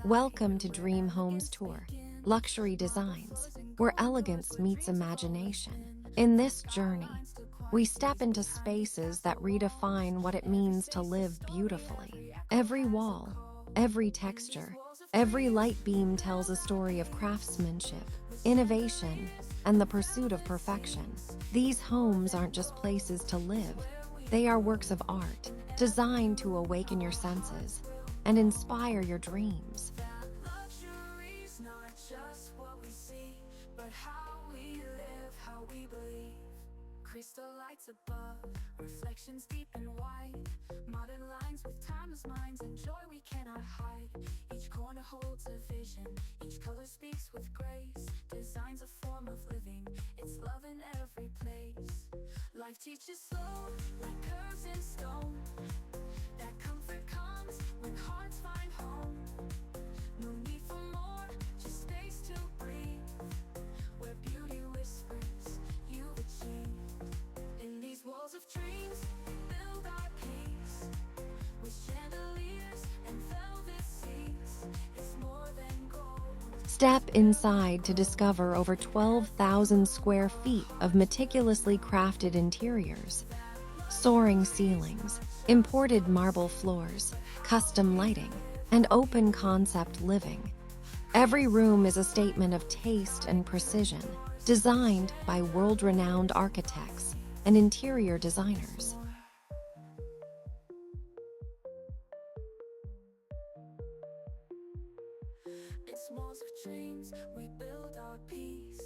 Welcome to Dream Homes Tour, luxury designs, where elegance meets imagination. In this journey, we step into spaces that redefine what it means to live beautifully. Every wall, every texture, every light beam tells a story of craftsmanship, innovation, and the pursuit of perfection. These homes aren't just places to live, they are works of art, designed to awaken your senses and inspire your dreams. Luxury's not just what we see, but how we live, how we believe. Crystal lights above, reflections deep and wide, modern lines with timeless minds and joy we cannot hide. Each corner holds a vision, each color speaks with grace. Design's a form of living, it's love in every place. Life teaches slow, like curves in stone. That comfort comes when hearts find home. No need for more, just space to breathe. Where beauty whispers, you achieve. In these walls of dreams, we build our peace. With chandeliers and velvet seats, it's more than gold. Step inside to discover over 12,000 square feet of meticulously crafted interiors. Soaring ceilings, imported marble floors, custom lighting, and open concept living. Every room is a statement of taste and precision, designed by world-renowned architects and interior designers. It's walls of dreams, we build our peace.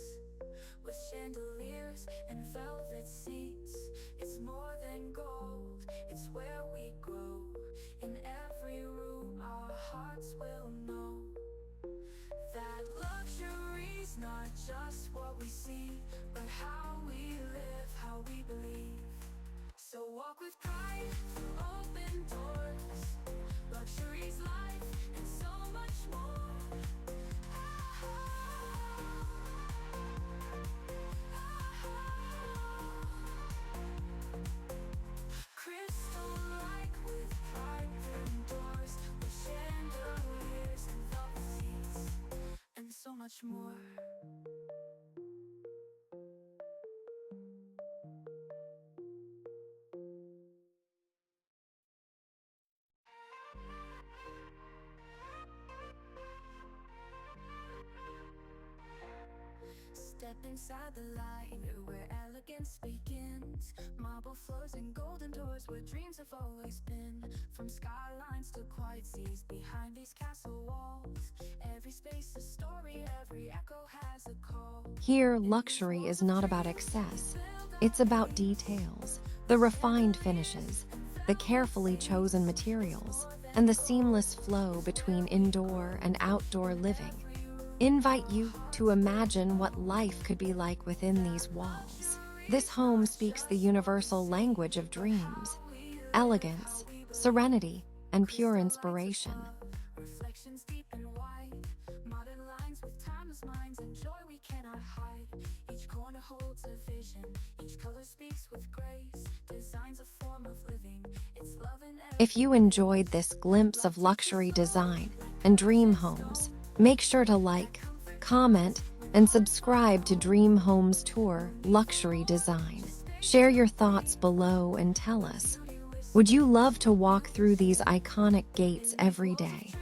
With chandeliers and velvet seats, it's more than gold, it's where we grow. In every room our hearts will know that luxury's not just what we see, but how we live, how we believe. So walk with pride through open doors. Luxury's life and so much more. Crystal light with pride through doors, with chandeliers and velvet seats, and so much more. Step inside the light, where elegance begins. Marble floors and golden doors, where dreams have always been. From skylines to quiet seas, behind these castle walls, every space a story, every echo has a call. Here, luxury is not about excess, it's about details, the refined finishes, the carefully chosen materials, and the seamless flow between indoor and outdoor living. Invite you to imagine what life could be like within these walls. This home speaks the universal language of dreams, elegance, serenity, and pure inspiration. Reflections deep and wide, modern lines with timeless minds and joy we cannot hide. Each corner holds a vision, each color speaks with grace. Design's a form of living, it's love in every. If you enjoyed this glimpse of luxury design and dream homes, make sure to like, comment, and subscribe to Dream Homes Tour Luxury Design. Share your thoughts below and tell us, would you love to walk through these iconic gates every day?